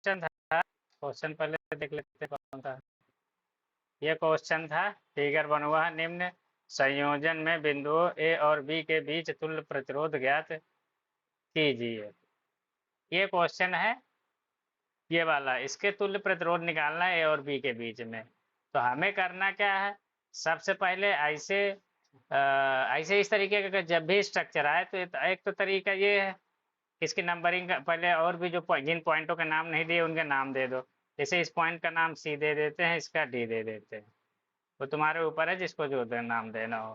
Question था, question पहले देख लेते हैं कौन था। ये क्वेश्चन था, फिगर बना हुआ है, निम्न संयोजन में बिंदुओं ए और बी के बीच तुल्य प्रतिरोध ज्ञात कीजिए। ये क्वेश्चन है, ये वाला, इसके तुल्य प्रतिरोध निकालना है ए और बी के बीच में। तो हमें करना क्या है, सबसे पहले ऐसे इस तरीके का जब भी स्ट्रक्चर आए तो एक तो तरीका ये है, इसकी नंबरिंग का पहले, और भी जो जिन पॉइंटों के नाम नहीं दिए उनके नाम दे दो। जैसे इस पॉइंट का नाम सी दे देते हैं, इसका डी दे देते हैं, वो तुम्हारे ऊपर है जिसको जो नाम देना हो।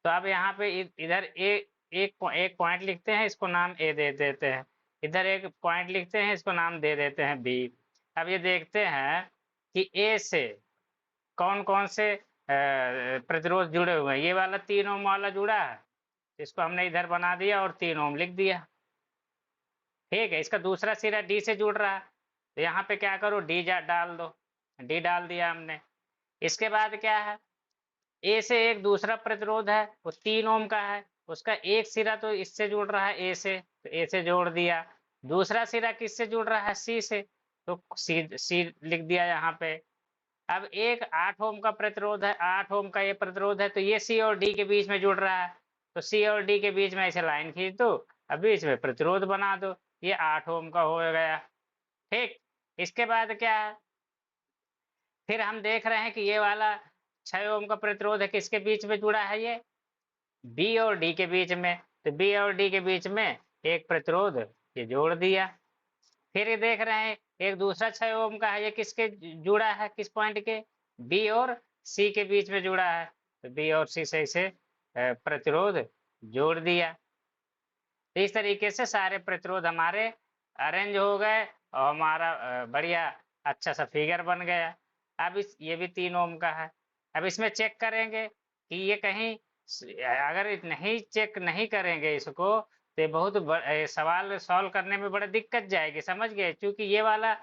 तो अब यहाँ पे इधर एक पॉइंट लिखते हैं, इसको नाम ए दे देते हैं। इधर एक पॉइंट लिखते हैं, इसको नाम दे देते हैं बी। अब ये देखते हैं कि ए से कौन कौन से प्रतिरोध जुड़े हुए हैं। ये वाला 3 ओम वाला जुड़ा है, इसको हमने इधर बना दिया और 3 ओम लिख दिया। ठीक है, इसका दूसरा सिरा डी से जुड़ रहा है, तो यहाँ पे क्या करो, डी डाल दो, डी डाल दिया हमने। इसके बाद क्या है, ए से एक दूसरा प्रतिरोध है, वो 3 ओम का है, उसका एक सिरा तो इससे जुड़ रहा है ए से, तो ए से जोड़ दिया। दूसरा सिरा किससे जुड़ रहा है, सी से, तो सी लिख दिया यहाँ पे। अब एक 8 ओम का प्रतिरोध है, 8 ओम का ये प्रतिरोध है, तो ये सी और डी के बीच में जुड़ रहा है, तो सी और डी के बीच में ऐसे लाइन खींच दो, अब बीच में प्रतिरोध बना दो, ये 8 ओम का हो गया। ठीक, इसके बाद क्या है, फिर हम देख रहे हैं कि ये वाला 6 ओम का प्रतिरोध है, किसके बीच में जुड़ा है, ये बी और डी के बीच में, तो बी और डी के बीच में एक प्रतिरोध ये जोड़ दिया। फिर ये देख रहे हैं एक दूसरा 6 ओम का है, ये किसके जुड़ा है, किस पॉइंट के, बी और सी के बीच में जुड़ा है, तो बी और सी से इसे प्रतिरोध जोड़ दिया। तो इस तरीके से सारे प्रतिरोध हमारे अरेंज हो गए और हमारा बढ़िया अच्छा सा फिगर बन गया। अब ये भी 3 ओम का है। अब इसमें चेक करेंगे कि ये कहीं, अगर नहीं चेक नहीं करेंगे इसको तो ये बहुत सवाल सॉल्व करने में बड़ा दिक्कत जाएगी, समझ गए। क्योंकि ये वाला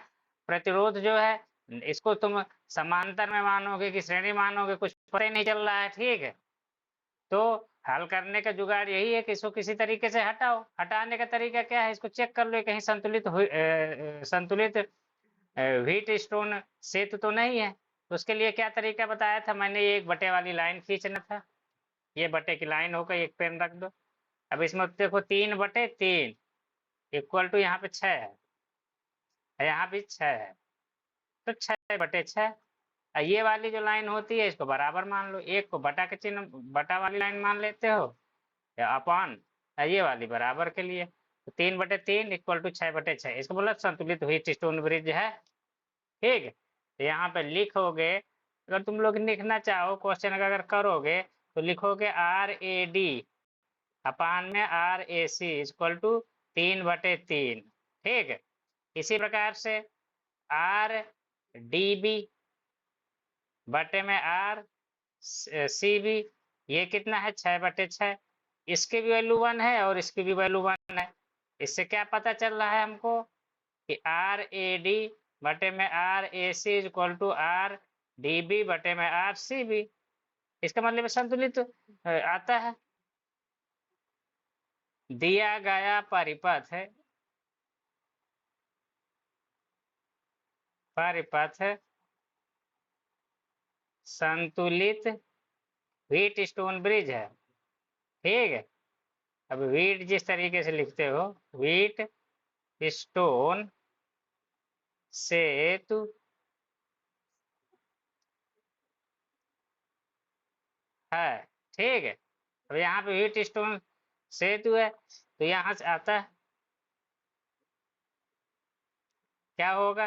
प्रतिरोध जो है, इसको तुम समांतर में मानोगे कि श्रेणी मानोगे, कुछ पता ही नहीं चल रहा है। ठीक है, तो हल करने का जुगाड़ यही है कि इसको किसी तरीके से हटाओ। हटाने का तरीका क्या है, इसको चेक कर लो कहीं संतुलित व्हीट स्टोन सेतु तो नहीं है। तो उसके लिए क्या तरीका बताया था मैंने, ये एक बटे वाली लाइन खींचना था, ये बटे की लाइन होकर एक पेन रख दो। अब इसमें देखो 3/3 इक्वल टू यहाँ पे 6 है, यहाँ भी 6 है, तो 6/6। ये वाली जो लाइन होती है इसको बराबर मान लो, एक को बटा के चिन्ह, बटा वाली लाइन मान लेते हो, या अपॉन ये वाली बराबर के लिए, तो 3/3 इक्वल टू 6/6, इसको बोला संतुलित हुई स्टोन ब्रिज है। ठीक, तो यहाँ पे लिखोगे, अगर तुम लोग लिखना चाहो क्वेश्चन अगर करोगे तो लिखोगे RAD अपान में RAC इक्वल टू 3/3। ठीक, इसी प्रकार से RDB बटे में RCB, ये कितना है, 6/6। इसकी भी वैल्यू 1 है और इसकी भी वैल्यू 1 है। इससे क्या पता चल रहा है हमको कि RAD बटे में RAC इक्वल टू RDB बटे में RCB। इसका मतलब संतुलित आता है। दिया गया परिपथ है, संतुलित व्हीट स्टोन ब्रिज है। ठीक है, अब व्हीट जिस तरीके से लिखते हो, व्हीट स्टोन सेतु है। ठीक है, अब यहाँ पे व्हीट स्टोन सेतु है, तो यहाँ से आता है, क्या होगा,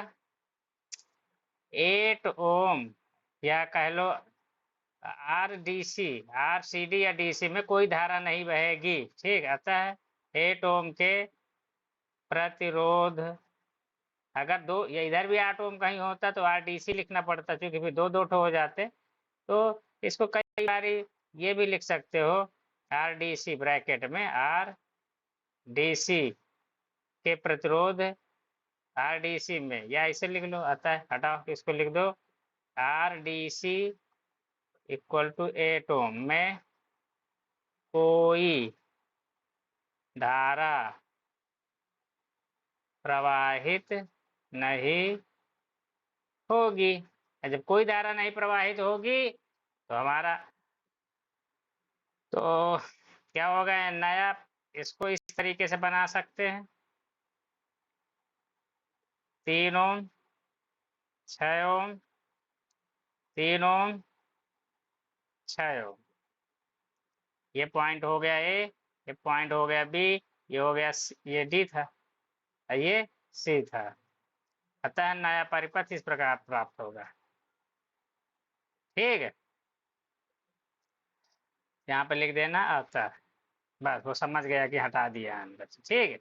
8 ओम, या कह लो RDC, RCD या DC में कोई धारा नहीं बहेगी। ठीक, आता है 8 ओम के प्रतिरोध। अगर दो, या इधर भी 8 ओम कहीं होता तो RDC लिखना पड़ता, क्योंकि फिर दो दो ठो हो जाते। तो इसको कई बारी ये भी लिख सकते हो, RDC ब्रैकेट में RDC के प्रतिरोध, RDC में, या इसे लिख लो, आता है, हटाओ इसको लिख दो, RDC इक्वल टू 8 ओम में कोई धारा प्रवाहित नहीं होगी। जब कोई धारा नहीं प्रवाहित होगी तो हमारा तो क्या होगा, नया इसको इस तरीके से बना सकते हैं, 3 ओम, 6 ओम, 3 ओम, 6 ओम। ये पॉइंट हो गया ए, ये पॉइंट हो गया बी, ये हो गया ये डी था, ये सी था। अतः नया परिपथ इस प्रकार प्राप्त होगा। ठीक है, यहाँ पे लिख देना अतः, बस वो समझ गया कि हटा दिया अंदर से। ठीक है,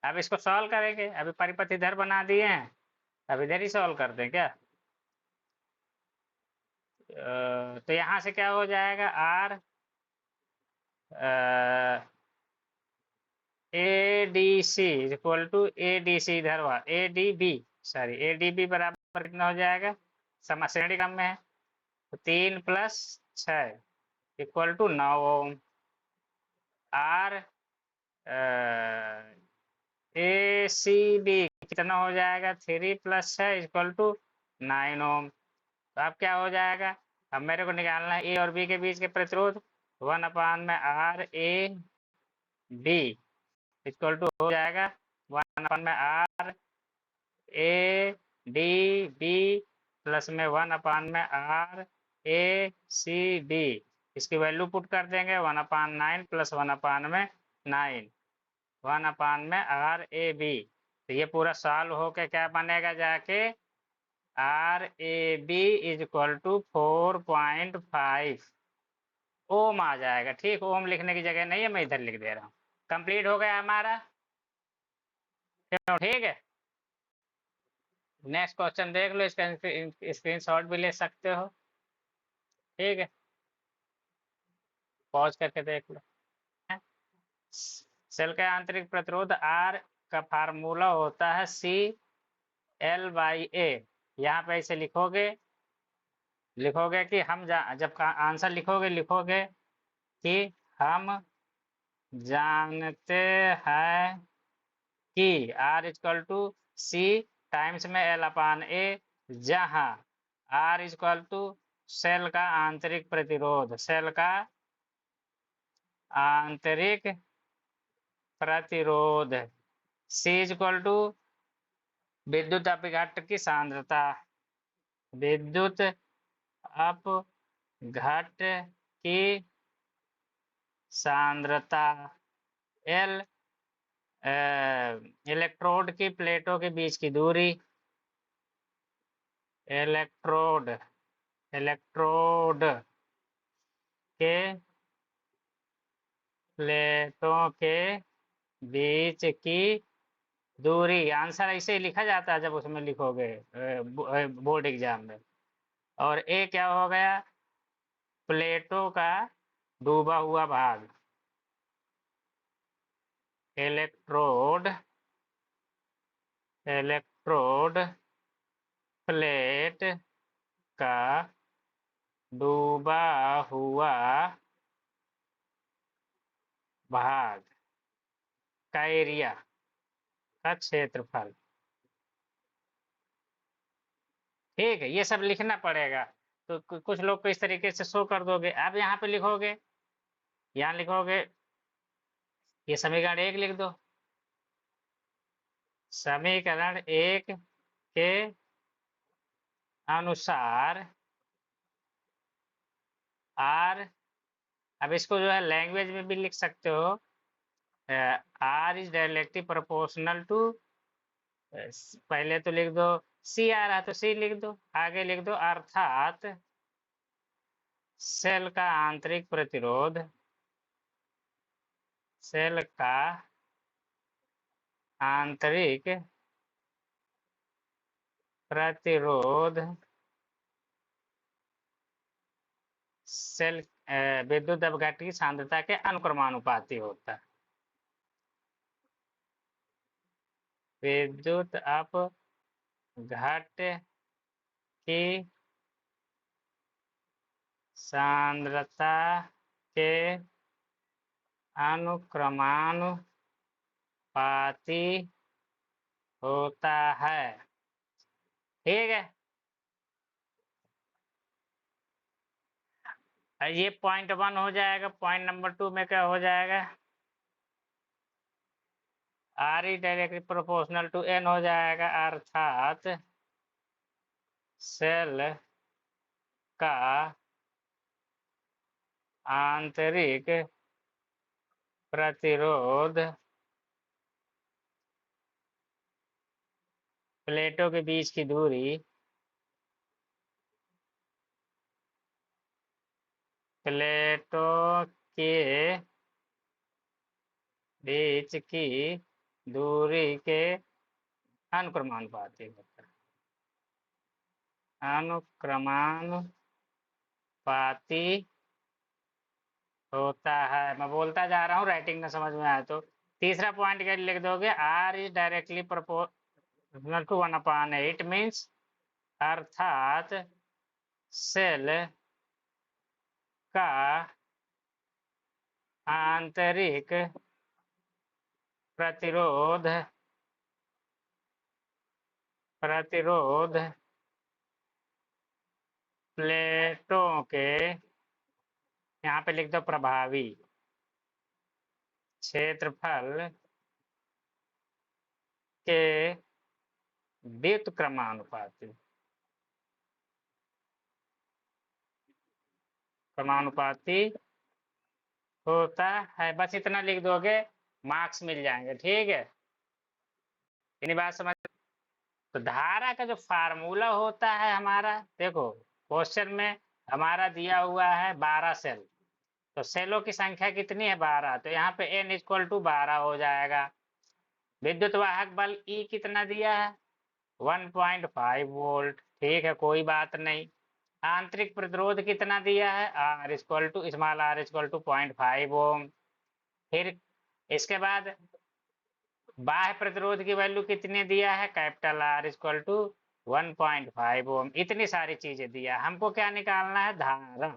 अब इसको सॉल्व करेंगे। अभी परिपथ इधर बना दिए हैं, अब इधर ही सॉल्व कर दें क्या। तो यहाँ से क्या हो जाएगा, R A D C equal to A D C, इधर हुआ A D B, sorry A D B बराबर कितना हो जाएगा, श्रेणी क्रम में है तो 3 + 6 equal to 9 ohm. R A C B कितना हो जाएगा, 3 + 6 इक्वल टू 9 ओम। तो अब क्या हो जाएगा, अब मेरे को निकालना है ए और बी के बीच के प्रतिरोध, 1 में R A B equal to हो जाएगा 1 में R A D B plus में 1 में आर ए सी डी। इसकी वैल्यू पुट कर देंगे, 1/9 + 1/9, 1 में आर ए बी। तो ये पूरा सॉल्व होके क्या बनेगा जाके, R A B equal to 4.5 ohm आ जाएगा। ठीक, ओम लिखने की जगह नहीं है, मैं इधर लिख दे रहा हूँ। कंप्लीट हो गया हमारा। ठीक है, नेक्स्ट क्वेश्चन देख लो, इसका स्क्रीनशॉट भी ले सकते हो। ठीक है, पॉज करके देख लो। सेल का आंतरिक प्रतिरोध आर का फार्मूला होता है CL/A। यहाँ पे ऐसे लिखोगे कि हम जब आंसर लिखोगे कि हम जानते हैं कि R equal to C times में L/A, जहाँ R इक्वल टू सेल का आंतरिक प्रतिरोध, सेल का आंतरिक प्रतिरोध, C इक्वल टू विद्युत अपघट्ट की सांद्रता, विद्युत अपघट्ट की सांद्रता, L इलेक्ट्रोड की प्लेटों के बीच की दूरी, इलेक्ट्रोड के प्लेटों के बीच की दूरी। आंसर ऐसे ही लिखा जाता है जब उसमें लिखोगे बोर्ड एग्जाम में। और ए क्या हो गया, प्लेटों का डूबा हुआ भाग, इलेक्ट्रोड प्लेट का डूबा हुआ भाग का एरिया का क्षेत्रफल। ठीक है, ये सब लिखना पड़ेगा। तो कुछ लोग को इस तरीके से शो कर दोगे। आप यहाँ पे लिखोगे, यहाँ लिखोगे, ये समीकरण 1 लिख दो। समीकरण 1 के अनुसार आर, अब इसको जो है लैंग्वेज में भी लिख सकते हो, R is directly proportional to, पहले तो लिख दो सी आ रहा है तो सी लिख दो, आगे लिख दो अर्थात सेल का आंतरिक प्रतिरोध, सेल का आंतरिक प्रतिरोध सेल विद्युत अपघट्ट की सांद्रता के अनुक्रमानुपाती होता है। विद्युत अपघट्ट की सांद्रता के अनुक्रमानुपाती होता है। ठीक है, ये पॉइंट 1 हो जाएगा। पॉइंट नंबर 2 में क्या हो जाएगा? R E directly proportional to N हो जाएगा, अर्थात सेल का आंतरिक प्रतिरोध प्लेटों के बीच की दूरी, प्लेटों के बीच की दूरी के अनुक्रमानुपाती होता है। अनुक्रमानुपाती होता है। मैं बोलता जा रहा हूँ, राइटिंग में समझ में आया तो। तीसरा पॉइंट क्या लिख दोगे? R is directly proportional to 1/8 means, अर्थात सेल का आंतरिक प्रतिरोध प्रतिरोध प्लेटों के, यहाँ पे लिख दो प्रभावी क्षेत्रफल के व्युत्क्रमानुपाती क्रमानुपाती होता है। बस इतना लिख दोगे, मार्क्स मिल जाएंगे। ठीक है, इतनी बात समझ। तो धारा का जो फार्मूला होता है हमारा, देखो क्वेश्चन में हमारा दिया हुआ है 12 सेल, तो सेलों की संख्या कितनी है? 12। तो यहाँ पे n इक्वल टू 12 हो जाएगा। विद्युत वाहक बल E कितना दिया है? 1.5 वोल्ट। ठीक है, कोई बात नहीं। आंतरिक प्रतिरोध कितना दिया है? R equal to small r equal to 0.5 ohm. फिर इसके बाद बाह्य प्रतिरोध की वैल्यू कितनी दिया है? कैपिटल R इक्वल टू 1.5 ओम। इतनी सारी चीजें दिया, हमको क्या निकालना है? धारा।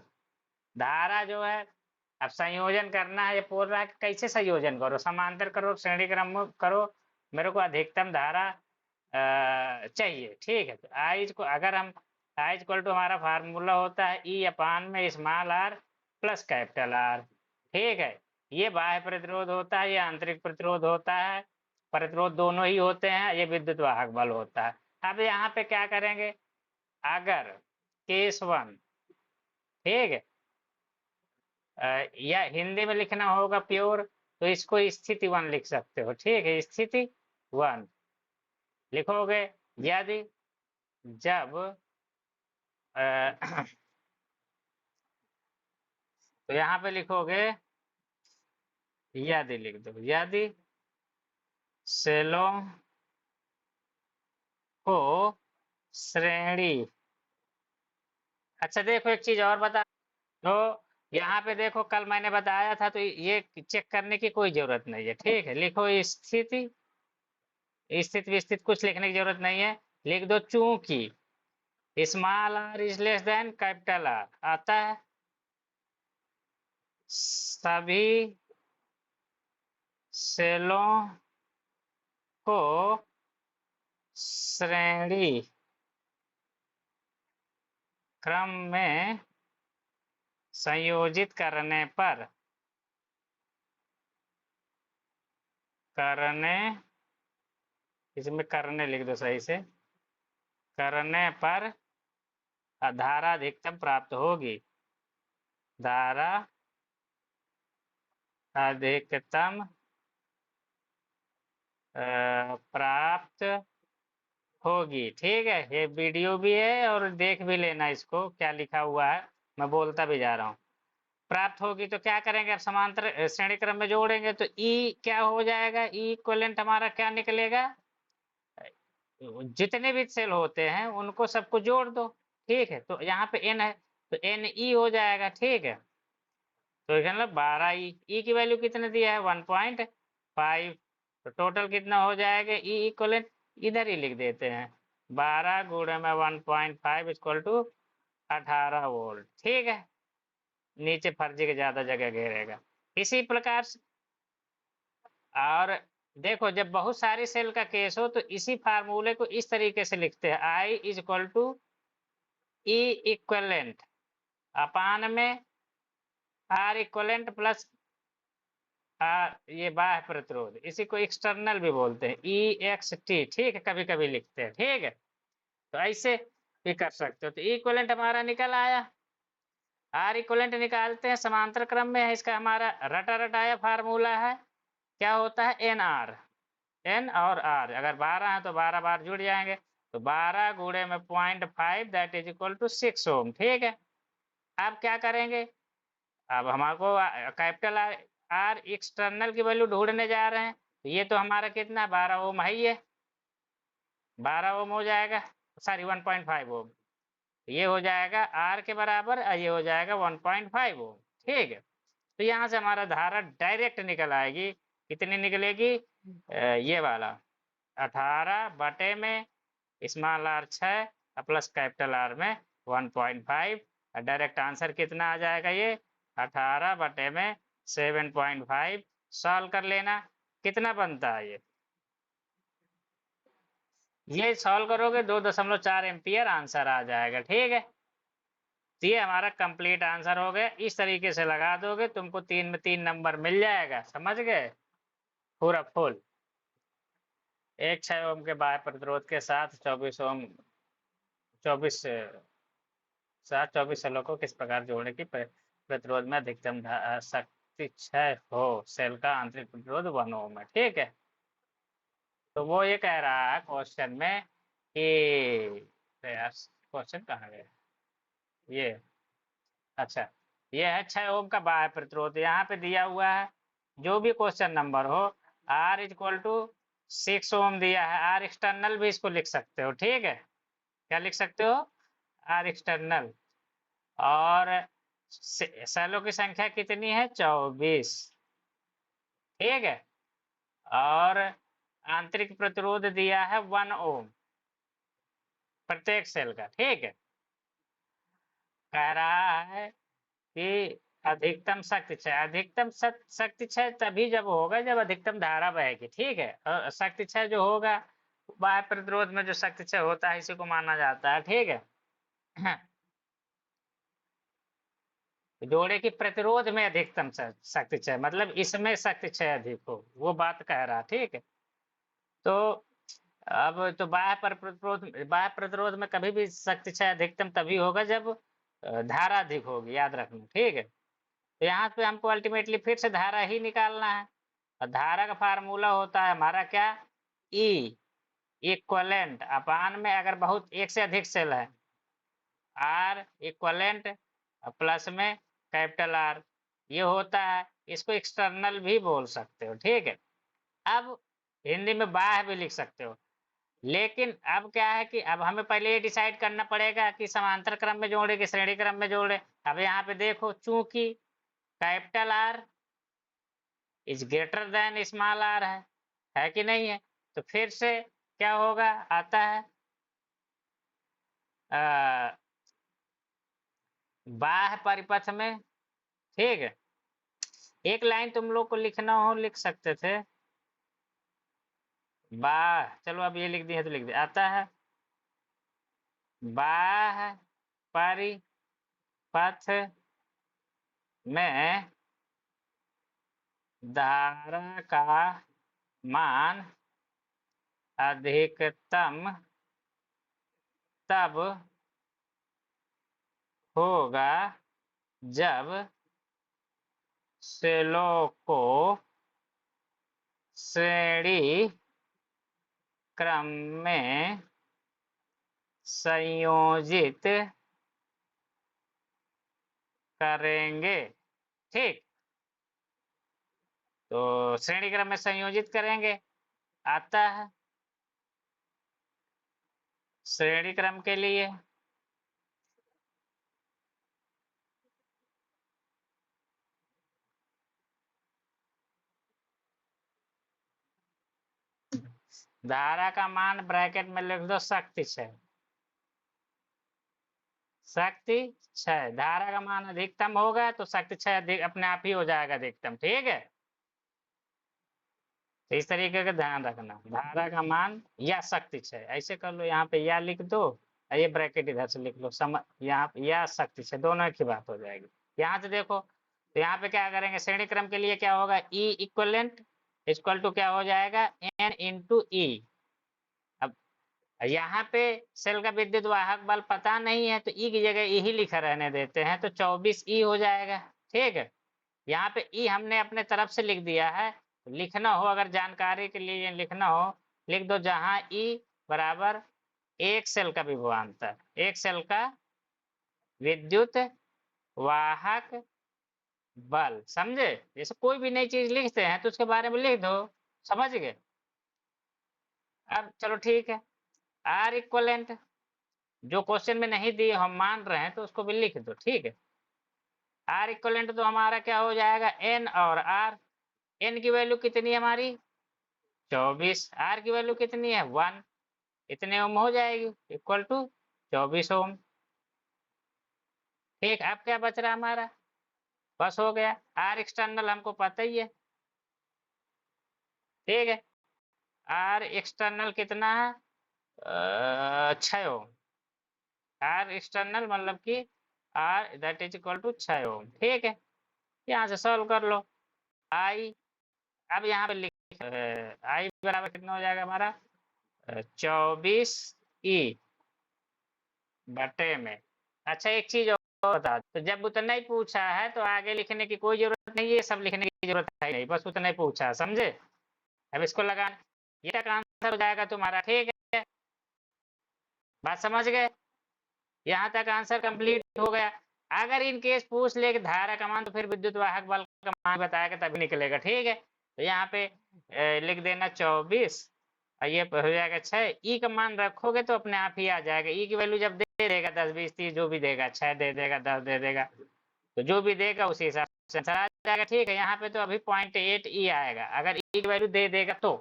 धारा जो है, अब संयोजन करना है। ये बोल रहा है कि कैसे संयोजन करो, समांतर करो, श्रेणी क्रम में करो, मेरे को अधिकतम धारा चाहिए। ठीक है, तो आई को अगर हम आई इक्वल टू, हमारा फार्मूला होता है ई अपान में small R plus capital R. ठीक है, ये बाह्य प्रतिरोध होता है, ये आंतरिक प्रतिरोध होता है। प्रतिरोध दोनों ही होते हैं, ये विद्युत वाहक बल होता है। अब यहाँ पे क्या करेंगे? अगर केस 1, ठीक है, या हिंदी में लिखना होगा प्योर, तो इसको स्थिति 1 लिख सकते हो। ठीक है, स्थिति 1 लिखोगे। यदि जब तो यहाँ पे लिखोगे, यदि लिख दो, यदि सेलों को श्रेणी। अच्छा देखो, एक चीज और बता। तो यहाँ पे देखो, कल मैंने बताया था, तो ये चेक करने की कोई जरूरत नहीं है। ठीक है, लिखो स्थिति, स्थित विस्थित कुछ लिखने की जरूरत नहीं है। लिख दो चूंकि small r is less than capital R, आता है सभी सेलों को श्रेणी क्रम में संयोजित करने, इसमें करने लिख दो सही से, करने पर धारा अधिकतम प्राप्त होगी। धारा अधिकतम प्राप्त होगी। ठीक है, ये वीडियो भी है और देख भी लेना इसको, क्या लिखा हुआ है, मैं बोलता भी जा रहा हूँ। प्राप्त होगी तो क्या करेंगे? अब समांतर श्रेणी क्रम में जोड़ेंगे तो ई क्या हो जाएगा? ई इक्विवेलेंट हमारा क्या निकलेगा? जितने भी सेल होते हैं उनको सबको जोड़ दो। ठीक है, तो यहाँ पे n है, तो एन ई हो जाएगा। ठीक है, तो इसका मतलब 12 ई की वैल्यू कितने दिया है? 1.5। तो टोटल कितना हो जाएगा? ई इक्वलेंट इधर ही लिख देते हैं, 12 गुणे में 1.5 इक्वल टू 18 वोल्ट। ठीक है, नीचे फर्जी के ज्यादा जगह घेरेगा। इसी प्रकार से, और देखो जब बहुत सारी सेल का केस हो तो इसी फार्मूले को इस तरीके से लिखते हैं, I is equal to E equivalent upon में आर इक्वलेंट प्लस आर, ये बाह्य प्रतिरोध, इसी को एक्सटर्नल भी बोलते हैं, ई एक्स टी, ठीक है, कभी कभी लिखते हैं, ठीक है। तो ऐसे भी कर सकते हो। तो इक्वलेंट हमारा निकल आया, आर इक्वलेंट निकालते हैं, समांतर क्रम में है, इसका हमारा रटा रटाया फार्मूला है, क्या होता है, एन आर, एन और आर, अगर 12 है तो 12 बार जुड़ जाएंगे, तो 12 गुणे में 0.5 that is equal to 6 ohm, ठीक है। अब क्या करेंगे, अब हमारे को कैपिटल आर एक्सटर्नल की वैल्यू ढूंढने जा रहे हैं, तो ये तो हमारा कितना 12 ओम है, ये 12 ओम हो जाएगा, सॉरी 1.5 ओम, ये हो जाएगा आर के बराबर और ये हो जाएगा 1.5 ओम, ठीक है। तो यहाँ से हमारा धारा डायरेक्ट निकल आएगी, कितनी निकलेगी, ये वाला 18 बटे में small R 6 plus capital R में 1.5, डायरेक्ट आंसर कितना आ जाएगा, ये 18 बटे में 7.5, सॉल्व कर लेना, कितना बनता है ये सॉल्व करोगे 2.4 एम्पियर आंसर आ जाएगा, ठीक है। तो ये हमारा कंप्लीट आंसर हो गया, इस तरीके से लगा दोगे तुमको 3 में 3 नंबर मिल जाएगा, समझ गए, पूरा फुल। एक 6 ओम के बाह्य प्रतिरोध के साथ 24 ओम 24 साथ 24 सेलों को किस प्रकार जोड़ने की प्रतिरोध में अधिकतम शक्ति क्षय हो, सेल का आंतरिक प्रतिरोध 1 ओम है, ठीक है। तो वो ये कह रहा है क्वेश्चन में कि, क्वेश्चन कहाँ गया ये, अच्छा, ये है 6 ओम का बाह्य प्रतिरोध, यहाँ पे दिया हुआ है, जो भी क्वेश्चन नंबर हो, आर इज इक्वल टू 6 ओम दिया है, आर एक्सटर्नल भी इसको लिख सकते हो, ठीक है, क्या लिख सकते हो, आर एक्सटर्नल, और सेलों की संख्या कितनी है, 24, ठीक है, और आंतरिक प्रतिरोध दिया है 1 ओम प्रत्येक सेल का, ठीक है। कह रहा है कि अधिकतम शक्ति क्षय, अधिकतम शक्ति क्षय तभी जब होगा जब अधिकतम धारा बहेगी, ठीक है, और शक्ति क्षय जो होगा बाह्य प्रतिरोध में जो शक्ति क्षय होता है इसी को माना जाता है, ठीक है। जोड़े की प्रतिरोध में अधिकतम शक्ति क्षय, मतलब इसमें शक्ति क्षय अधिक हो, वो बात कह रहा, ठीक है। तो अब तो बाह्य प्रतिरोध में कभी भी शक्ति क्षय अधिकतम तभी होगा जब धारा अधिक होगी, याद रखना, ठीक है। तो यहाँ पे हमको अल्टीमेटली फिर से धारा ही निकालना है, और धारा का फार्मूला होता है हमारा क्या, ई इक्वलेंट अपान में, अगर बहुत एक से अधिक सेल है, आर इक्वलेंट प्लस में कैपिटल आर, ये होता है, इसको एक्सटर्नल भी बोल सकते हो, ठीक है। अब हिंदी में बाह्य भी लिख सकते हो, लेकिन अब क्या है कि अब हमें पहले ये डिसाइड करना पड़ेगा कि समांतर क्रम में जोड़े कि श्रेणी क्रम में जोड़े। अब यहाँ पे देखो, चूंकि capital R is greater than small R है कि नहीं है, तो फिर से क्या होगा, आता है बाह्य परिपथ में, ठीक है। एक लाइन तुम लोग को लिखना हो लिख सकते थे, बाह्य, चलो अब ये लिख दिया तो लिख दिया, आता है बाह्य परिपथ में धारा का मान अधिकतम तब होगा जब सेलों को श्रेणी क्रम में संयोजित करेंगे, ठीक। तो श्रेणी क्रम में संयोजित करेंगे, आता है श्रेणी क्रम के लिए धारा का मान ब्रैकेट में लिख दो शक्ति क्षय, शक्ति क्षय, धारा का मान अधिकतम होगा तो शक्ति क्षय अपने आप ही हो जाएगा अधिकतम, ठीक है। तो इस तरीके का ध्यान रखना, धारा का मान या शक्ति क्षय, ऐसे कर लो, यहाँ पे या लिख दो और ये ब्रैकेट इधर से लिख लो, यहाँ या शक्ति क्षय दोनों एक ही बात हो जाएगी। यहाँ से देखो, तो यहाँ पे क्या करेंगे, श्रेणी क्रम के लिए क्या होगा, ई इक्वलेंट इक्वल टू क्या हो जाएगा, एन इंटू ई। अब यहाँ पे सेल का विद्युत वाहक बल पता नहीं है तो ई की जगह ई ही लिखा रहने देते हैं, तो 24 ई हो जाएगा। ठीक है, यहाँ पे ई हमने अपने तरफ से लिख दिया है, लिखना हो अगर जानकारी के लिए लिखना हो लिख दो, जहां ई बराबर एक सेल का विभवांतर, एक सेल का विद्युत वाहक बल, समझे। जैसे कोई भी नई चीज लिखते हैं तो उसके बारे में लिख दो, समझ गए। अब चलो ठीक है, आर इक्वलेंट जो क्वेश्चन में नहीं दिए हम मान रहे हैं तो उसको भी लिख दो, ठीक है। आर इक्वलेंट तो हमारा क्या हो जाएगा, एन और आर, एन की वैल्यू कितनी है हमारी 24, आर की वैल्यू कितनी है 1, इतने ओम हो जाएगी इक्वल टू 24 ओम। ठीक, अब क्या बच रहा हमारा, बस हो गया, आर एक्सटर्नल हमको पता ही है। ठीक है, आर एक्सटर्नल कितना है 6 ओम, आर एक्सटर्नल मतलब कि R that is equal to 6 ohm. ठीक है, यहाँ से सॉल्व कर लो, आई अब यहाँ पे लिख आई बराबर कितना हो जाएगा हमारा 24 ई बटे में। अच्छा एक चीज और बता, तो जब उतना ही पूछा है तो आगे लिखने की कोई जरूरत नहीं है, सब लिखने की जरूरत है नहीं, बस उतना ही पूछा, समझे। अब इसको लगा, ये तक आंसर हो जाएगा तुम्हारा। ठीक है, बात समझ गए, यहाँ तक आंसर कंप्लीट हो गया। अगर इन केस पूछ ले कि धारा का मान तो फिर विद्युत वाहक बल का मान बताएगा तभी निकलेगा। ठीक है, तो यहाँ पे लिख देना 24 और ये हो जाएगा 6, ई का मान रखोगे तो अपने आप ही आ जाएगा, ई की वैल्यू जब दे देगा 10 20 30 जो भी देगा, 6 दे देगा 10 दे देगा, तो जो भी देगा उसी हिसाब से आंसर आ जाएगा। ठीक है, यहाँ पे तो अभी 0.8 ई आएगा अगर ई की वैल्यू दे देगा तो।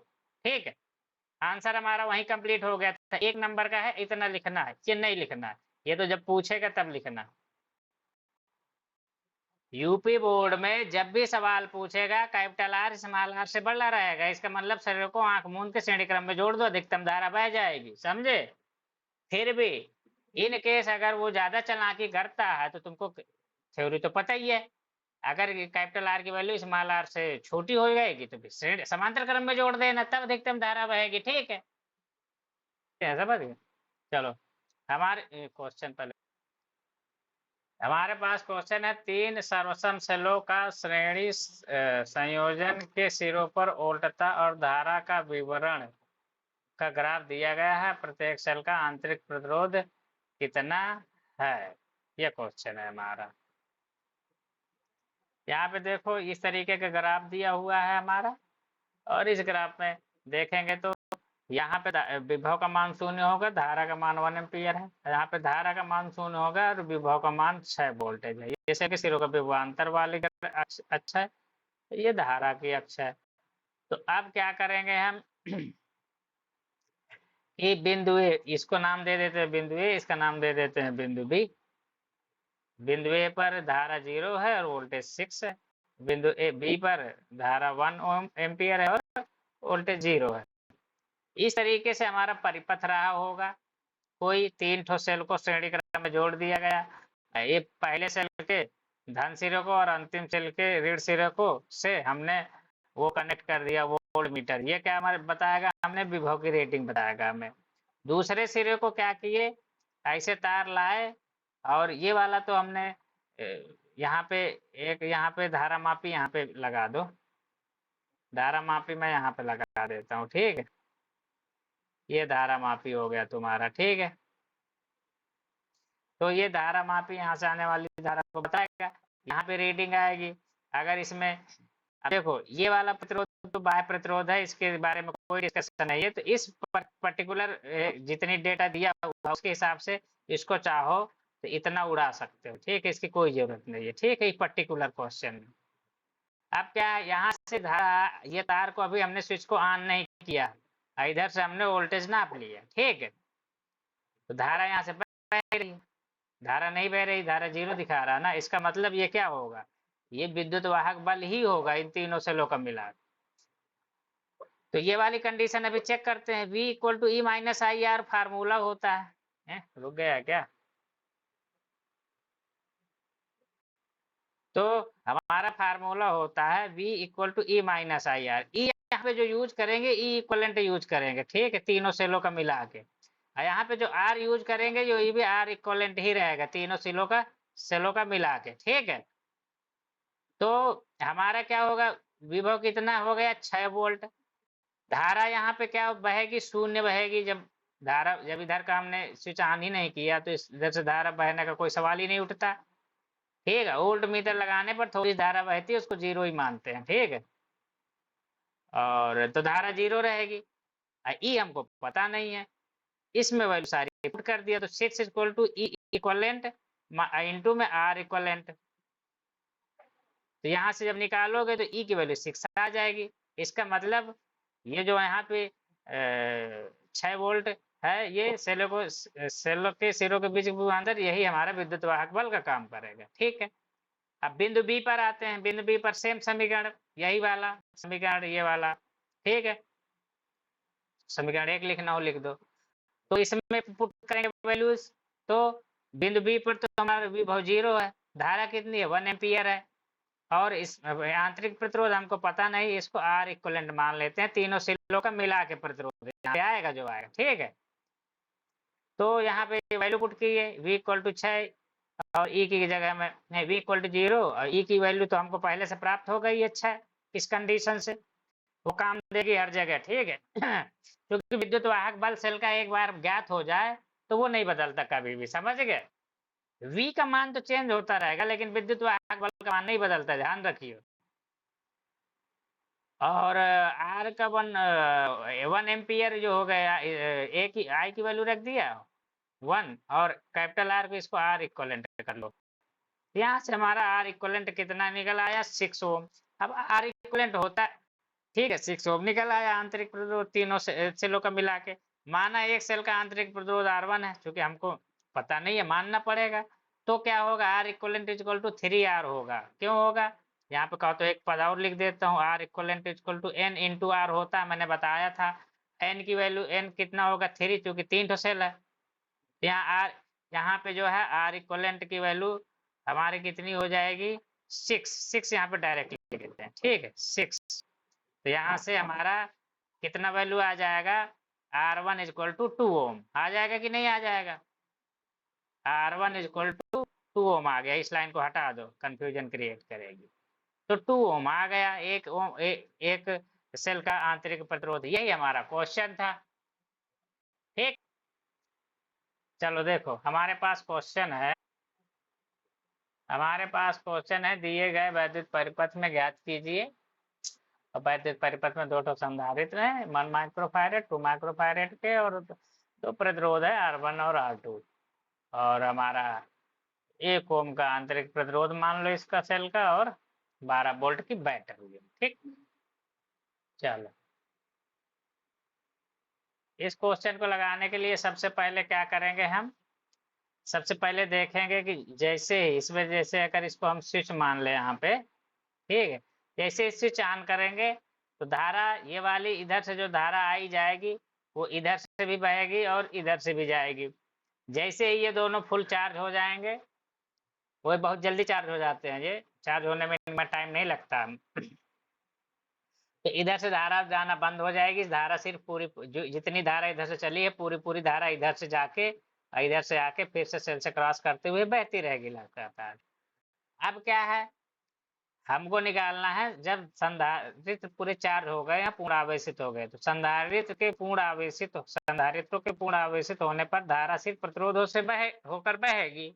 ठीक है, आंसर हमारा वहीं कंप्लीट हो गया था, एक नंबर का है, इतना लिखना है, ये नहीं लिखना है, ये तो जब पूछेगा तब लिखना। यूपी बोर्ड में जब भी सवाल पूछेगा कैपिटल आर स्मॉल आर से बड़ा रहेगा, इसका मतलब शरीर को आंख मूंद के श्रेणी क्रम में जोड़ दो, अधिकतम धारा बह जाएगी, समझे। फिर भी इन केस अगर वो ज्यादा चालाकी करता है तो तुमको थ्योरी तो पता ही है, अगर कैपिटल आर की वैल्यू स्मॉल आर से छोटी हो जाएगी तो फिर समांतर क्रम में जोड़ देना, तब अधिकतम धारा बहेगी। ठीक है, समझ गए। चलो हमारे क्वेश्चन पहले, हमारे पास क्वेश्चन है, 3 सर्वसम सेलों का श्रेणी संयोजन के सिरों पर वोल्टता और धारा का विवरण का ग्राफ दिया गया है, प्रत्येक सेल का आंतरिक प्रतिरोध कितना है, यह क्वेश्चन है हमारा। यहाँ पे देखो इस तरीके का ग्राफ दिया हुआ है हमारा, और इस ग्राफ में देखेंगे तो यहाँ पे विभव का मान 0 होगा, धारा का मान 1 एम्पियर है, यहाँ पे धारा का मान 0 होगा और विभव का मान 6 वोल्टेज है, जैसे कि सिरों का विभवांतर वाली अक्ष अच्छा है, ये धारा की अक्ष है। तो अब क्या करेंगे हम कि बिंदु ए इसको नाम दे देते हैं बिंदु ए, इसका नाम दे देते हैं बिंदु बी। बिंदु ए पर धारा 0 है और वोल्टेज 6 है, बिंदु ए बी पर धारा 1 एम्पियर है और वोल्टेज 0 है। इस तरीके से हमारा परिपथ रहा होगा, कोई 3 ठो सेल को श्रेणी क्रम में जोड़ दिया गया, ये पहले सेल के धन सिरे को और अंतिम सेल के ऋण सिरे को से हमने वो कनेक्ट कर दिया वोल्ट मीटर, ये क्या हमारे बताएगा, हमने विभव की रेटिंग बताएगा हमें। दूसरे सिरे को क्या किए, ऐसे तार लाए और ये वाला तो हमने यहाँ पे एक, यहाँ पे धारा मापी यहाँ पे लगा दो, धारा मापी मैं यहाँ पे लगा देता हूँ। ठीक है, ये धारा मापी हो गया तुम्हारा। ठीक है, तो ये धारा मापी यहाँ से आने वाली धारा को बताएगा, यहाँ पे रीडिंग आएगी। अगर इसमें अब देखो ये वाला प्रतिरोध तो बाह्य प्रतिरोध है, इसके बारे में कोई डिस्कशन नहीं है, तो इस पर्टिकुलर जितनी डेटा दिया हुआ उसके हिसाब से इसको चाहो तो इतना उड़ा सकते हो। ठीक है, इसकी कोई जरूरत नहीं है। ठीक है, इस पर्टिकुलर क्वेश्चन में अब क्या, यहाँ से धारा, ये तार को अभी हमने स्विच को ऑन नहीं किया, इधर से हमने वोल्टेज नाप लिया। ठीक है, तो धारा यहाँ से बह रही है, धारा नहीं बह रही, धारा 0 दिखा रहा ना, इसका मतलब ये क्या होगा, ये विद्युत वाहक बल ही होगा इन तीनों सेलों का मिला। तो ये वाली कंडीशन अभी चेक करते हैं। V equal to E minus I R formula होता है, रुक गया क्या? तो हमारा फार्मूला होता है V equal to E minus I R. E यहाँ पे जो यूज करेंगे ई इक्वलेंट यूज करेंगे, ठीक है, तीनों सेलों का मिला के। और यहाँ पे जो आर यूज करेंगे जो ये भी आर इक्वलेंट ही रहेगा, तीनों सेलों का मिला के, ठीक है। तो हमारा क्या होगा, विभव कितना हो गया 6 वोल्ट। धारा यहाँ पे क्या बहेगी, शून्य बहेगी। जब इधर का हमने स्विच ऑन ही नहीं किया तो इधर से धारा बहने का कोई सवाल ही नहीं उठता, ठीक है। वोल्ट मीटर लगाने पर थोड़ी धारा बहती है, उसको जीरो ही मानते हैं, ठीक है। और तो धारा जीरो रहेगी। ई हमको पता नहीं है, इसमें वैल्यू सारी पुट कर दिया। तो 6 equal to E equivalent into में आर इक्वलेंट। तो यहाँ से जब निकालोगे तो ई की वैल्यू 6 आ जाएगी। इसका मतलब ये जो यहाँ पे 6 वोल्ट है, ये सेलों के सिरों के बीच अंदर, यही हमारा विद्युत वाहक बल का काम करेगा, ठीक है। अब बिंदु बी पर आते हैं। बिंदु बी पर सेम समीकरण, यही वाला समीकरण, ये वाला, ठीक है। समीकरण 1 लिखना हो लिख दो। तो इसमें पुट करेंगे वैल्यूज। तो बिंदु बी पर तो हमारा विभव 0 है, धारा कितनी है 1 एम्पियर है, और इस आंतरिक प्रतिरोध हमको पता नहीं, इसको आर इक्वलेंट मान लेते हैं। तीनों सिलों का मिला के प्रतिरोध यहाँ पे आएगा जो आएगा, ठीक है। तो यहाँ पे वैल्यू पुट की है v इक्वल टू 6 और ई की जगह में नहीं, v इक्वल टू 0 और ई की वैल्यू तो हमको पहले से प्राप्त हो गई है 6। इस कंडीशन से वो काम देगी हर जगह, ठीक है। क्योंकि विद्युत वाहक बल सेल का एक बार ज्ञात हो जाए तो वो नहीं बदलता कभी भी, समझ गए। v का मान तो चेंज होता रहेगा लेकिन विद्युत वाहक बल का मान नहीं बदलता, ध्यान रखिए। और आर का 1 एम्पियर जो हो गया, ए की आई की वैल्यू रख दिया 1, और कैपिटल आर को इसको आर इक्वलेंट कर लो। यहाँ से हमारा आर इक्वलेंट कितना निकल आया 6 ओम। अब आर इक्वलेंट होता है, ठीक है, 6 ओम निकल आया आंतरिक प्रतिरोध तीनों सेलों का मिला के। माना एक सेल का आंतरिक प्रतिरोध R1 है, क्योंकि हमको पता नहीं है, मानना पड़ेगा। तो क्या होगा, are equivalent equal to 3R होगा। क्यों होगा, यहाँ पे कहो तो एक पद और लिख देता हूँ, R equivalent equal to N into R होता है, मैंने बताया था। N की वैल्यू N कितना होगा 3, क्योंकि 3 तो सेल है। यहाँ पे जो है आर इक्वलेंट की वैल्यू हमारी कितनी हो जाएगी 6 यहाँ पे डायरेक्ट लिख देते हैं, ठीक है 6। तो यहाँ से हमारा कितना वैल्यू आ जाएगा, R1 इक्वल टू 2 ओम आ जाएगा कि नहीं आ जाएगा। R1 इक्वल टू 2 ओम आ गया। इस लाइन को हटा दो, कंफ्यूजन क्रिएट करेगी। तो 2 ओम आ गया, एक सेल का आंतरिक प्रतिरोध। यही हमारा क्वेश्चन था, ठीक। चलो देखो हमारे पास क्वेश्चन है, दिए गए वैद्युत परिपथ में ज्ञात कीजिए। और वैद्युत परिपथ में 2 संधारित्र है, 1 माइक्रोफैरेड 2 माइक्रोफैरेड के, और 2 प्रतिरोध है R1 और R2। और हमारा 1 ओम का आंतरिक प्रतिरोध मान लो इसका सेल का, और 12 वोल्ट की बैटरी है, ठीक। चलो इस क्वेश्चन को लगाने के लिए सबसे पहले क्या करेंगे, हम सबसे पहले देखेंगे कि जैसे इसमें, जैसे अगर इसको हम स्विच मान ले यहाँ पे, ठीक है, जैसे स्विच ऑन करेंगे तो धारा ये वाली इधर से जो धारा आई जाएगी वो इधर से भी बहेगी और इधर से भी जाएगी। जैसे ही ये दोनों फुल चार्ज हो जाएंगे, वो बहुत जल्दी चार्ज हो जाते हैं, ये चार्ज होने में टाइम नहीं लगता। तो इधर से धारा जाना बंद हो जाएगी। धारा सिर्फ पूरी जितनी धारा इधर से चली है पूरी धारा इधर से जाके इधर से आके फिर से सेल से क्रॉस करते हुए बहती रहेगी लगातार। अब क्या है, हमको निकालना है जब संधारित्र पूरे चार्ज हो गए या पूर्ण आवेशित हो गए। तो संधारित्र के पूर्ण आवेशित संधारित्रों के पूर्ण आवेशित होने पर धारा सिर्फ प्रतिरोधों से होकर बहेगी।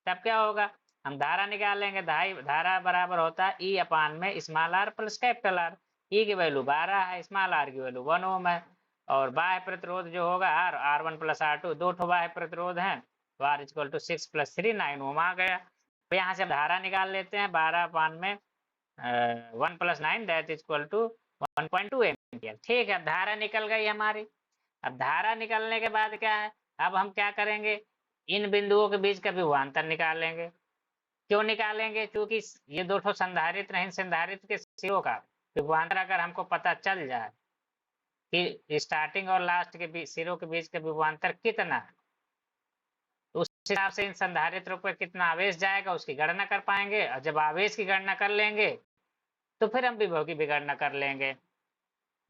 तब क्या होगा, हम धारा निकालेंगे। धारा बराबर होता है ई अपान में small R plus capital R. E की वैल्यू 12 है, स्मॉल आर की वैल्यू 1 ओम है, और बाह्य प्रतिरोध जो होगा R1 प्लस R2, 2 बाह्य प्रतिरोध है, तो R इक्वल टू 6 प्लस 3 9 ओम आ गया। तो यहाँ से धारा निकाल लेते हैं, 12 अपान में 1 plus 9 that equal to 1.2 ampere, ठीक है। धारा निकल गई हमारी। अब धारा निकलने के बाद क्या है, अब हम क्या करेंगे, इन बिंदुओं के बीच का विभवांतर निकालेंगे। क्यों निकालेंगे, क्योंकि ये 2 संधारित्र हैं, इन संधारित्र के सिरों का विभवांतर अगर हमको पता चल जाए कि स्टार्टिंग और लास्ट के बीच सिरों के बीच का विभवांतर कितना है, तो उस हिसाब से इन संधारित्रों पर कितना आवेश जाएगा उसकी गणना कर पाएंगे। और जब आवेश की गणना कर लेंगे तो फिर हम विभव की भी गणना कर लेंगे,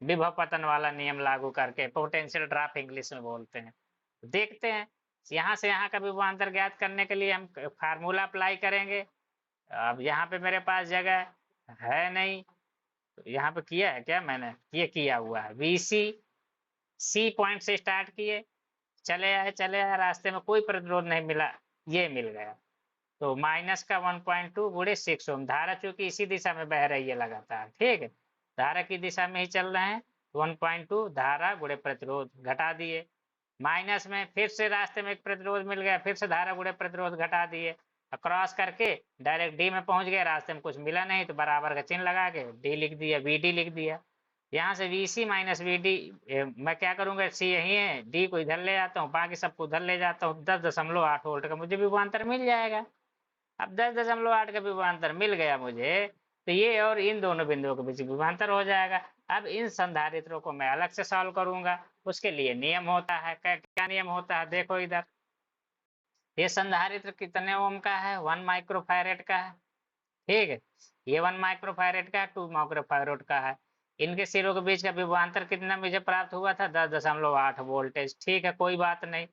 विभव पतन वाला नियम लागू करके, पोटेंशियल ड्रॉप इंग्लिश में बोलते हैं। देखते हैं, यहाँ से यहाँ का विभवांतर ज्ञात करने के लिए हम फार्मूला अप्लाई करेंगे। अब यहाँ पे मेरे पास जगह है नहीं, तो यहाँ पे किया है क्या मैंने, ये किया हुआ है। VC C पॉइंट से स्टार्ट किए, चले आए, रास्ते में कोई प्रतिरोध नहीं मिला, ये मिल गया। तो माइनस का 1.2 गुणे 6 ओम, धारा चूंकि इसी दिशा में बह रही है लगातार, ठीक है, धारा की दिशा में ही चल रहे हैं। 1.2 धारा गुणे प्रतिरोध घटा दिए, माइनस में फिर से रास्ते में एक प्रतिरोध मिल गया, फिर से धारा गुणे प्रतिरोध घटा दिए, क्रॉस करके डायरेक्ट डी में पहुंच गए, रास्ते में कुछ मिला नहीं तो बराबर का चिन्ह लगा के डी लिख दिया, VD लिख दिया। यहाँ से VC माइनस VD, मैं क्या करूंगा, C यही है, D को इधर ले जाता हूँ, बाकी सबको उधर ले जाता हूँ, 10.8 वोल्ट का मुझे विभवांतर मिल जाएगा। अब 10.8 का विभवांतर मिल गया मुझे, तो ये और इन दोनों बिंदुओं के बीच विभवांतर हो जाएगा। अब इन संधारित्रों को मैं अलग से सॉल्व करूंगा, उसके लिए नियम होता है, क्या नियम होता है, देखो इधर, ये संधारित्र कितने ओम का है, 1 माइक्रोफैरेड का है, ठीक है, ये 1 माइक्रोफैरेड का है, 2 माइक्रोफैरेड का है। इनके सिरों के बीच का विभवांतर कितना मुझे प्राप्त हुआ था, 10.8 वोल्टेज, ठीक है, कोई बात नहीं।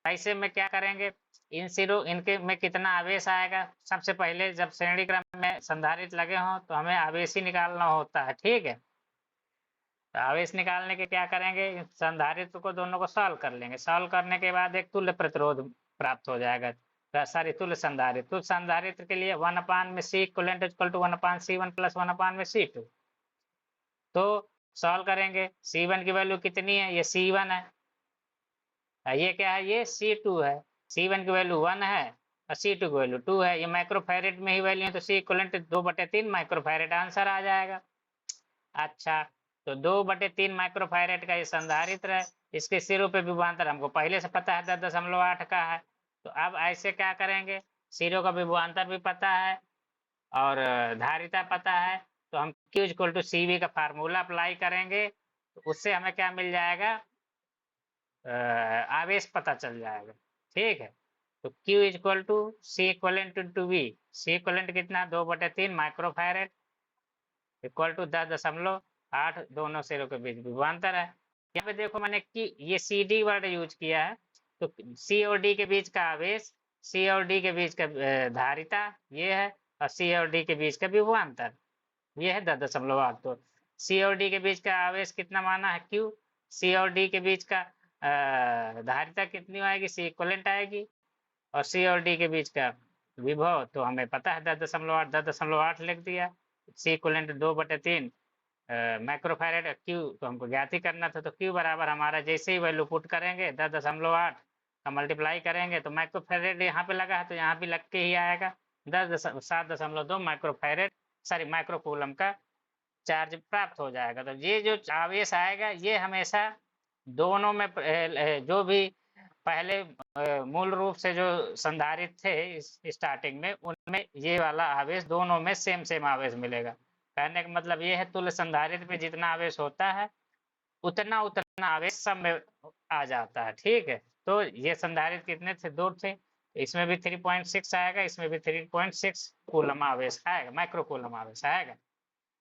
ऐसे में क्या करेंगे, इन सिरों इनके में कितना आवेश आएगा, सबसे पहले जब श्रेणी क्रम में संधारित्र लगे हों तो हमें आवेश ही निकालना होता है, ठीक है। तो आवेश निकालने के क्या करेंगे, संधारित्र को दोनों को सॉल्व कर लेंगे, सॉल्व करने के बाद एक तुल्य प्रतिरोध प्राप्त हो जाएगा, सारी तुल्य संधारित्र। तुल्य संधारित्र के लिए 1 में C equivalent equal to 1/C1 plus 1 में C2। तो सॉल्व करेंगे, C1 की वैल्यू कितनी है, ये C1 है, ये क्या है, ये C2 है। C1 की वैल्यू 1 है और C2 की वैल्यू 2 है, ये माइक्रोफैरेड में ही वैल्यू है, तो C इक्वलेंट 2/3 माइक्रोफैरेड आंसर आ जाएगा। अच्छा, तो 2/3 माइक्रोफैरेड का ये संधारित्र है, इसके सिरों पे विभवांतर हमको पहले से पता है 10.8 का है। तो अब ऐसे क्या करेंगे, सिरों का विभवांतर भी पता है और धारिता पता है, तो हम Q इक्वल टू CV का फार्मूला अप्लाई करेंगे, तो उससे हमें क्या मिल जाएगा, आवेश पता चल जाएगा, ठीक है। तो Q equal to C equivalent to V, C equivalent कितना, 2/3 माइक्रोफैरेड इक्वल टू 10.8, दोनों सिरों के बीच विभवांतर है। यहाँ पे देखो मैंने कि ये CD वर्ड यूज किया है, तो C और D के बीच का आवेश, C और D के बीच का धारिता ये है, और C और D के बीच का विभवांतर ये है 10.8। तो C और D के बीच का आवेश कितना माना है, Q, C और D के बीच का धारिता कितनी आएगी, C इक्वलेंट आएगी, और C और D के बीच का विभव तो हमें पता है 10.8 लिख दिया। C इक्वलेंट 2/3 माइक्रोफैरेड, Q तो हमको ज्ञात ही करना था, तो Q बराबर हमारा जैसे ही वैल्यू पुट करेंगे 10.8 का मल्टीप्लाई करेंगे, तो माइक्रोफैरेड यहाँ पे लगा है तो यहाँ भी लग के ही आएगा, 7.2 माइक्रोफैरेड सॉरी माइक्रोकूलम का चार्ज प्राप्त हो जाएगा। तो ये जो आवेश आएगा ये हमेशा दोनों में जो भी पहले मूल रूप से जो संधारित्र थे स्टार्टिंग में, उनमें ये वाला आवेश दोनों में सेम आवेश मिलेगा। कहने का मतलब ये है तुल्य संधारित्र में जितना आवेश होता है उतना आवेश सब में आ जाता है, ठीक है। तो ये संधारित्र कितने थे, 2 थे, इसमें भी 3.6 आएगा, इसमें भी 3.6 कूलम आवेश आएगा, माइक्रो कूलम आवेश आएगा।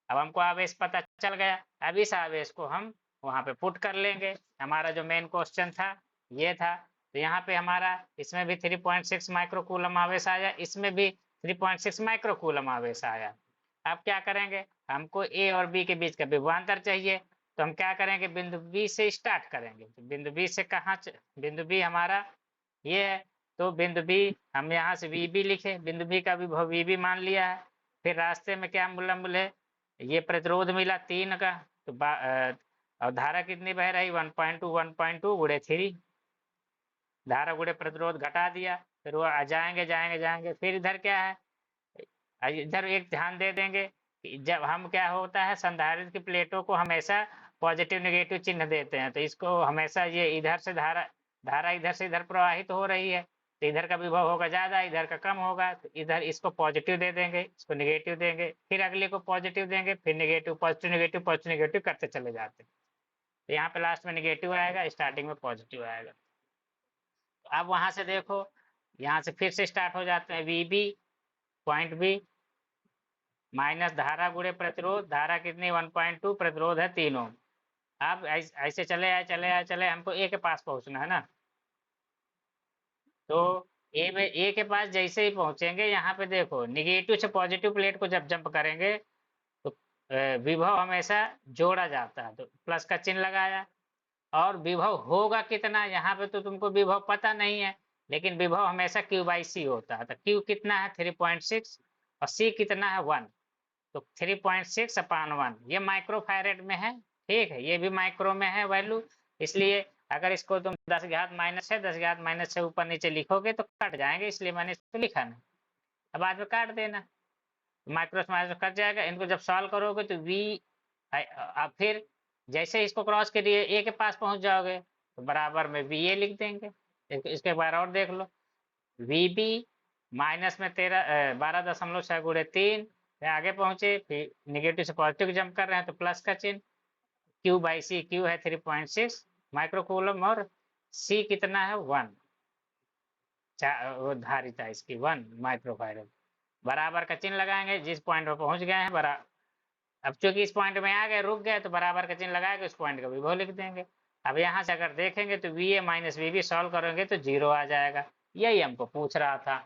अब हमको आवेश पता चल गया, अब इस आवेश को हम वहां पे पुट कर लेंगे, हमारा जो मेन क्वेश्चन था ये था। तो यहाँ पे हमारा इसमें भी 3.6 माइक्रो कूलम आवेश आया, इसमें भी 3.6 माइक्रो कूलम आवेश आया। अब क्या करेंगे, हमको A और B के बीच का विभवांतर चाहिए, तो हम क्या करेंगे, बिंदु B से स्टार्ट करेंगे। तो बिंदु B से कहाँ, बिंदु B हमारा ये है, तो बिंदु B हम यहाँ से VB लिखे, बिंदु B का विभव VB मान लिया है। फिर रास्ते में क्या मूल है, ये प्रतिरोध मिला 3 का, तो और धारा कितनी बह रही, 1.2 गुणे 3, धारा गुणे प्रतिरोध घटा दिया, फिर वो जाएंगे, फिर इधर क्या है, इधर एक ध्यान दे देंगे कि जब हम क्या होता है, संधारित्र की प्लेटों को हमेशा पॉजिटिव नेगेटिव चिन्ह देते हैं, तो इसको हमेशा ये इधर से धारा इधर से इधर प्रवाहित हो रही है, तो इधर का विभव होगा ज्यादा, इधर का कम होगा, तो इधर इसको पॉजिटिव दे देंगे, इसको नेगेटिव देंगे, फिर अगले को पॉजिटिव देंगे, फिर negative positive negative positive negative करते चले जाते हैं। तो यहाँ पे लास्ट में निगेटिव आएगा, स्टार्टिंग में पॉजिटिव आएगा। तो अब वहां से देखो, यहाँ से फिर से स्टार्ट हो जाते हैं। V B point B minus धारा गुणे प्रतिरोध, धारा कितनी 1.2, प्रतिरोध है 3 ओम। अब ऐसे चले आए चले आए चले, हमको ए के पास पहुंचना है ना। तो ए के पास जैसे ही पहुंचेंगे, यहाँ पे देखो निगेटिव से पॉजिटिव प्लेट को जब जंप करेंगे तो विभव हमेशा जोड़ा जाता है, तो प्लस का चिन्ह लगाया। और विभव होगा कितना, यहाँ पे तो तुमको विभव पता नहीं है, लेकिन विभव हमेशा Q/C होता है। तो Q कितना है 3.6 और C कितना है 1, तो 3.6/1 ये माइक्रो फैरेड में है। ठीक है, ये भी माइक्रो में है वैल्यू। इसलिए अगर इसको तुम 10⁻⁻⁶ 10⁻⁻⁶ ऊपर नीचे लिखोगे तो कट जाएंगे, इसलिए मैंने इसको लिखा नहीं। अब बाद में काट देना, माइक्रो से माइक्रो कट जाएगा। इनको जब सॉल्व करोगे तो वी, अब फिर जैसे इसको क्रॉस करिए ए के पास पहुंच जाओगे तो बराबर में वी ए लिख देंगे। इसके बार और देख लो, वी बी माइनस में 12.6 गुणे 3, आगे पहुंचे, फिर निगेटिव से पॉजिटिव जंप कर रहे हैं तो प्लस का चिन्ह। Q/C, Q है 3.6 माइक्रो कूलम और C कितना है 1, वो धारिता इसकी 1 माइक्रो फैराड। बराबर का चिन्ह लगाएंगे, जिस पॉइंट पर पहुंच गए हैं बराबर। अब चूंकि इस पॉइंट में आ गए, रुक गए, तो बराबर का चिन्ह लगाएंगे, उस पॉइंट का विभव लिख देंगे। अब यहाँ से अगर देखेंगे तो V A minus V B solve करेंगे तो 0 आ जाएगा। यही हमको पूछ रहा था।